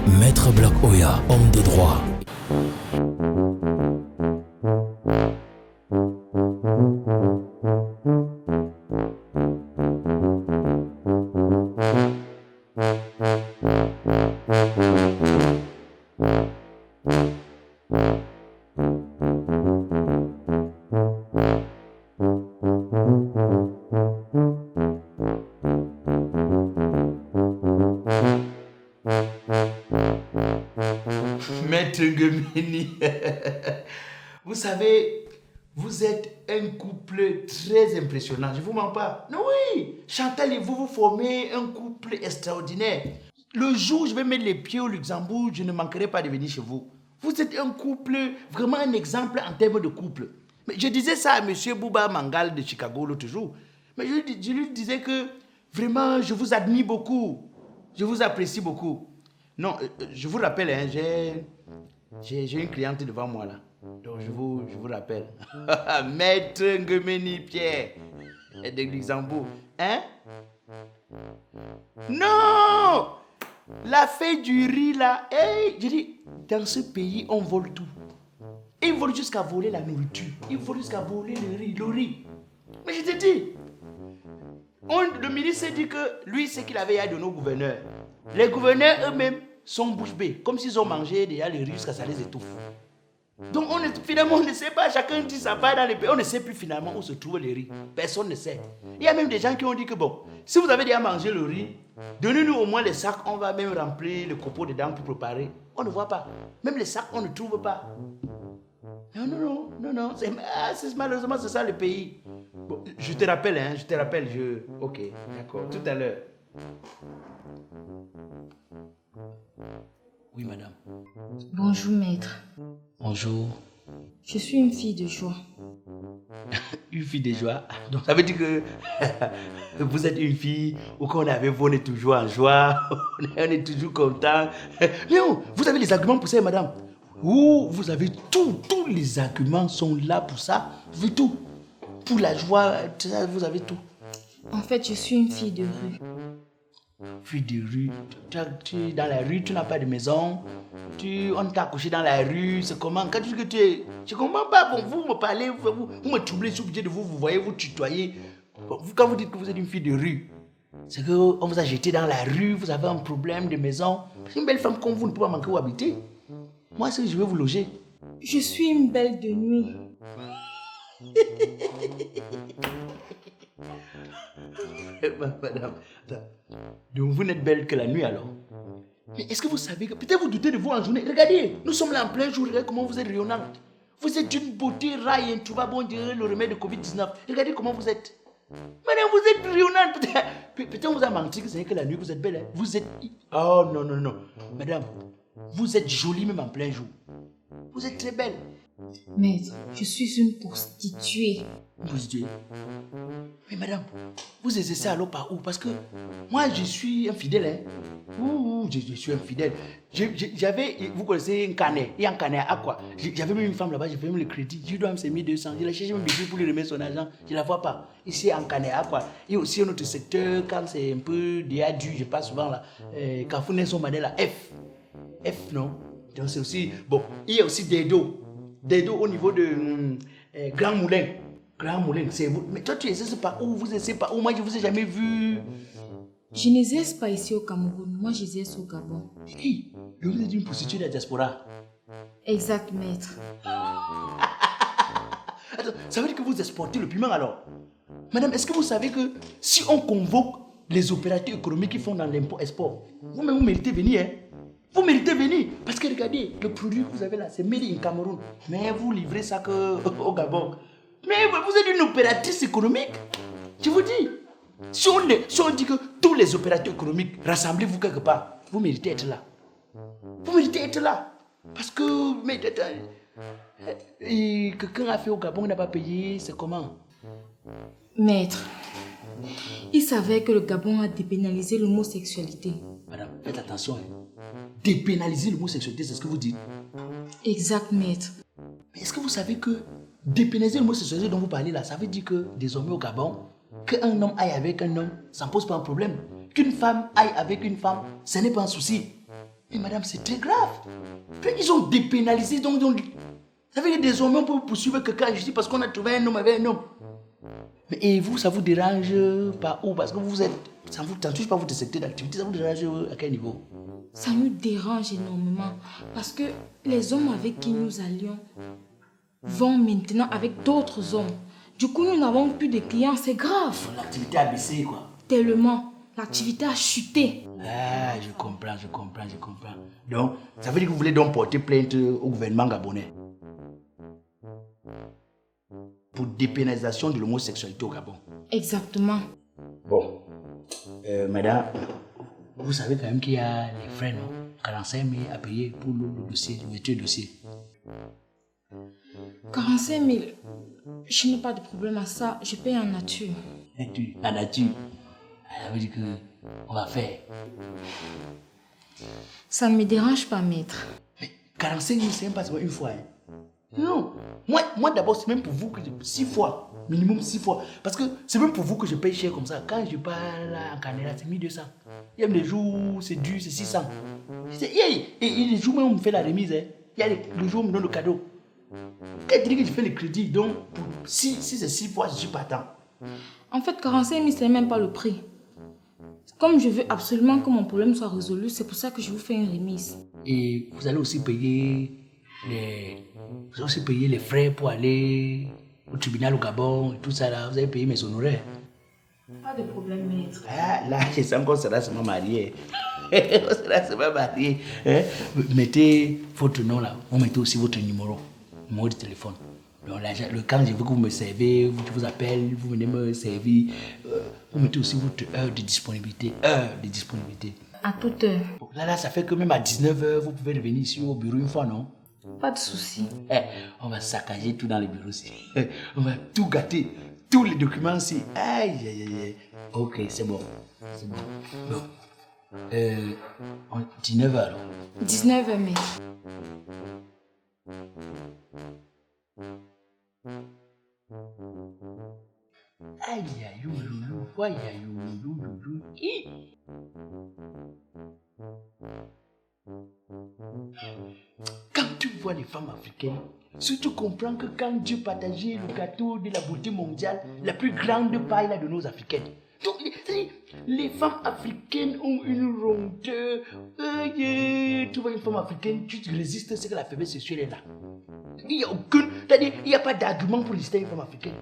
Maître Black Oya, homme de droit. Maître Gemini, vous savez, vous êtes un couple très impressionnant, je ne vous mens pas. Non, oui, Chantal et vous, vous formez un couple extraordinaire. Le jour où je vais mettre les pieds au Luxembourg, je ne manquerai pas de venir chez vous. Vous êtes un couple, vraiment un exemple en termes de couple. Mais je disais ça à M. Bouba Mangal de Chicago l'autre jour. Mais je lui disais que vraiment, je vous admire beaucoup. Je vous apprécie beaucoup. Non, je vous rappelle, hein, j'ai une cliente devant moi là. Donc je vous rappelle. Maître Ngemeni Pierre de Luxembourg. Hein? Non! La fée du riz là. Hey, je dis, dans ce pays, on vole tout. Ils volent jusqu'à voler la nourriture. Ils volent jusqu'à voler le riz. Mais je te dis, le ministre s'est dit que lui, c'est qu'il avait à donner au gouverneur. Les gouverneurs eux-mêmes sont bouche bée, comme s'ils ont mangé déjà le riz jusqu'à ça les étouffe. Donc finalement, on ne sait pas, chacun dit sa part dans les pays. On ne sait plus finalement où se trouve le riz. Personne ne sait. Il y a même des gens qui ont dit que bon, si vous avez déjà mangé le riz, donnez-nous au moins les sacs, on va même remplir le copeau dedans pour préparer. On ne voit pas. Même les sacs, on ne trouve pas. Non. Malheureusement, c'est ça le pays. Bon, je te rappelle. Ok, d'accord, tout à l'heure. Oui, madame. Bonjour, maître. Bonjour. Je suis une fille de joie. Une fille de joie? Donc, ça veut dire que vous êtes une fille ou qu'on est avec vous, on est toujours en joie, on est toujours content. Mais vous avez les arguments pour ça, madame? Vous avez tous les arguments sont là pour ça. Vous avez tout. Pour la joie, vous avez tout. En fait, je suis une fille de rue. Fille de rue, tu es dans la rue, tu n'as pas de maison, on t'a accouché dans la rue, c'est comment? Quand tu dis que tu es... Je ne comprends pas, bon, vous me parlez, vous me troublez, je suis obligé de vous voyez, vous tutoyez. Bon, quand vous dites que vous êtes une fille de rue, c'est qu'on vous a jeté dans la rue, vous avez un problème de maison. Une belle femme comme vous ne peut pas manquer où habiter. Moi, c'est que je vais vous loger. Je suis une belle de nuit. Madame, donc vous n'êtes belle que la nuit alors? Mais est-ce que vous savez que peut-être vous doutez de vous en journée? Regardez, nous sommes là en plein jour, regardez comment vous êtes rayonnante. Vous êtes d'une beauté rare et introuvable, on dirait le remède de Covid-19. Regardez comment vous êtes. Madame, vous êtes rayonnante. Peut-être on vous a menti que c'est que la nuit vous êtes belle. Hein? Vous êtes... Oh non. Madame, vous êtes jolie même en plein jour. Vous êtes très belle. Maître, je suis une prostituée. Prostituée? Mais madame, vous exercez alors par où? Parce que moi je suis infidèle. Hein? Je suis infidèle. J'avais, vous connaissez un canet. Et un canet à quoi? J'avais même une femme là-bas, j'ai fait même le crédit. Je dois me faire 1200. Je la cherche même depuis pour lui remettre son argent. Je ne la vois pas. Ici, en canet à quoi? Et aussi un autre secteur, quand c'est un peu déadu, je passe souvent là. Carrefour Nelson Mandela, F, non? Donc c'est aussi, bon, il y a aussi des dos au niveau de Grand Moulin. Grand Moulin, c'est vous. Mais toi, tu exerces pas où? Vous exercez pas où? Moi, je ne vous ai jamais vu. Je n'exerce pas ici au Cameroun. Moi, j'exerce au Gabon. Hey, vous êtes une prostituée de la diaspora. Exact, maître. Attends, ça veut dire que vous exportez le piment alors? Madame, est-ce que vous savez que si on convoque les opérateurs économiques qui font dans l'import-export, vous-même, vous méritez venir, hein? Vous méritez venir. Parce que regardez, le produit que vous avez là, c'est made in Cameroun. Mais vous livrez ça au Gabon. Mais vous êtes une opératrice économique. Je vous dis. Si on dit que tous les opérateurs économiques, rassemblez-vous quelque part, vous méritez être là. Vous méritez être là. Parce que, mais quelqu'un a fait au Gabon, n'a pas payé, c'est comment? Maître, il savait que le Gabon a dépénalisé l'homosexualité. Madame, faites attention. Hein. Dépénaliser l'homosexualité, c'est ce que vous dites? Exact, maître. Mais est-ce que vous savez que dépénaliser l'homosexualité dont vous parlez là, ça veut dire que désormais au Gabon, qu'un homme aille avec un homme, ça ne pose pas un problème. Qu'une femme aille avec une femme, ce n'est pas un souci. Et madame, c'est très grave. Puis ils ont dépénalisé, donc ça veut dire désormais on peut poursuivre quelqu'un en justice parce qu'on a trouvé un homme avec un homme. Mais et vous, ça vous dérange par où? Parce que vous êtes, ça ne vous touche pas votre secteur d'activité, ça vous dérange à quel niveau? Ça nous dérange énormément parce que les hommes avec qui nous allions vont maintenant avec d'autres hommes. Du coup, nous n'avons plus de clients, c'est grave. L'activité a baissé, quoi. Tellement. L'activité a chuté. Ah, je comprends. Donc, ça veut dire que vous voulez donc porter plainte au gouvernement gabonais pour dépénalisation de l'homosexualité au Gabon. Exactement. Bon, madame, vous savez quand même qu'il y a les frais, non? 45 000 à payer pour le dossier, l'ouverture du dossier. 45 000. Je n'ai pas de problème à ça. Je paye en nature. En nature. Ça veut dire qu'on va faire. Ça ne me dérange pas, maître. Mais 45 000, c'est même pas une fois. Hein. Non. Moi d'abord, c'est même pour vous que je... 6 fois. Minimum 6 fois. Parce que c'est même pour vous que je paye cher comme ça. Quand je parle en Canada, c'est 1200. Il y a des jours où c'est dû, c'est 600. Et les jours où on me fait la remise, hein. Il y a les jours où on me donne le cadeau. Quand tu dis que je fais le crédit, donc si c'est 6 fois, je suis partant. En fait, 45 000, ce n'est même pas le prix. Comme je veux absolument que mon problème soit résolu, c'est pour ça que je vous fais une remise. Et vous allez aussi payer les frais pour aller au tribunal au Gabon et tout ça là. Vous allez payer mes honoraires. Pas de problème, maître. Ah, là, je sens qu'on sera seulement marié. On sera seulement marié. Hein? Mettez votre nom là. Vous mettez aussi votre numéro de téléphone. Donc, là, quand je veux que vous me servez, je vous appelle, vous venez me servir. Vous mettez aussi votre heure de disponibilité. À toute heure. Bon, là, ça fait que même à 19h, vous pouvez revenir ici au bureau une fois, non? Pas de souci. On va saccager tout dans le bureau ici. On va tout gâter. Tous les documents ici. Aïe. Ok, c'est bon. Bon. 19h alors. 19h, maître. Aïe, quand tu vois les femmes africaines, tu comprends que quand Dieu partageait le gâteau de la beauté mondiale, la plus grande part est de nos africaines. Donc, les femmes africaines ont une rondeur. Tu vois une femme africaine, tu te résistes, c'est que la faiblesse sexuelle est là. Il n'y a aucune, c'est-à-dire, il n'y a pas d'argument pour résister à une femme africaine.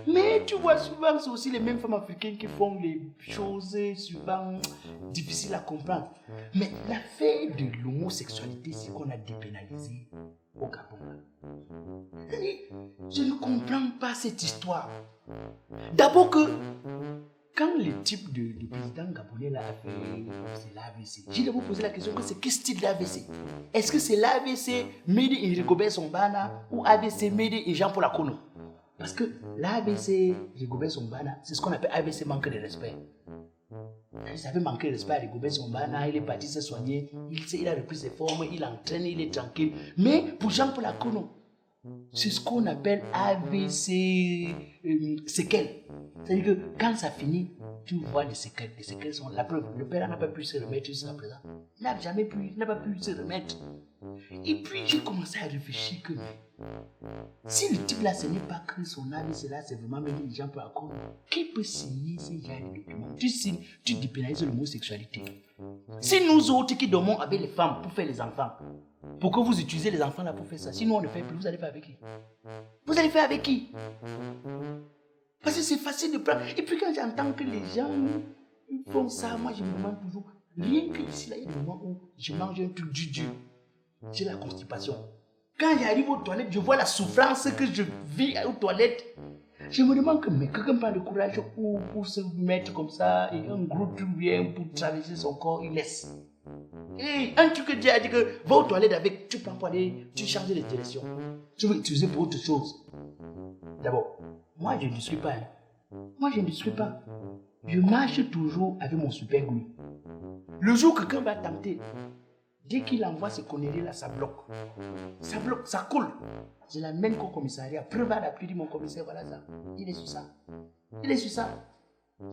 Mais tu vois, souvent, c'est aussi les mêmes femmes africaines qui font les choses souvent difficiles à comprendre. Mais l'affaire de l'homosexualité, c'est qu'on a dépénalisé au Gabon. Je ne comprends pas cette histoire. D'abord que, quand le type de président gabonais là a fait, c'est l'AVC. J'ai d'abord posé la question que c'est quel style d'AVC? Est-ce que c'est l'AVC made in Rigobert Sombana ou AVC made in Jean-Paul Akono? Parce que l'AVC Rigobert Sombana, c'est ce qu'on appelle AVC manque de respect. Il avait manqué de respect à Rigobert Sombana, il est parti se soigner, il a repris ses formes, il entraîne, il est tranquille. Mais pour Jean-Paul Akono, c'est ce qu'on appelle AVC séquelles. C'est-à-dire que quand ça finit, tu vois les séquelles. Les séquelles sont la preuve. Le père n'a pas pu se remettre jusqu'à présent. Il n'a pas pu se remettre. Et puis j'ai commencé à réfléchir que si le type là, ce n'est pas que son AVC là, c'est vraiment même des gens pour accord. Qui peut signer ces genre de documents? Tu signes, tu dépénalises l'homosexualité. Si nous autres qui dormons avec les femmes pour faire les enfants, pourquoi vous utilisez les enfants là pour faire ça? Sinon on ne fait plus, vous allez faire avec qui? Vous allez faire avec qui? Parce que c'est facile de prendre. Et puis quand j'entends que les gens font ça, moi je me demande toujours, rien que ici là, il y a des moments où je mange un truc dur. J'ai la constipation. Quand j'arrive aux toilettes, je vois la souffrance que je vis aux toilettes. Je me demande que quelqu'un prend le courage pour se mettre comme ça et un gros truc vient pour traverser son corps, il laisse. Et un truc que Dieu a dit que va aux toilettes avec, tu prends pour aller, tu changes de direction. Tu veux utiliser pour autre chose. D'abord, moi je ne suis pas. Moi je ne suis pas. Je marche toujours avec mon super glue. Le jour que quelqu'un va tenter, dès qu'il envoie ses conneries là, ça bloque. Ça bloque, ça coule. Je l'amène qu'au commissariat. Preuve à l'appui de mon commissaire, voilà ça. Il est sur ça. Il est sur ça.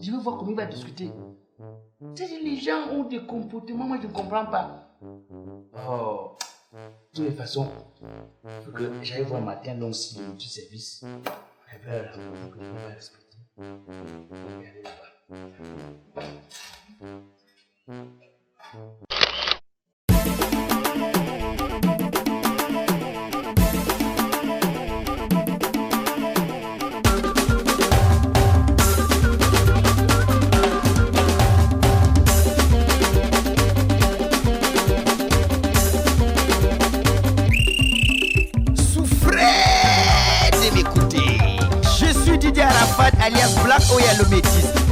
Je veux voir comment il va discuter. Les gens ont des comportements, moi je ne comprends pas. Oh, de toute façon, il faut que j'aille voir matin donc si le du service. Elle va la que je vais respecter. Regardez là-bas. Alias Black Oya le métis.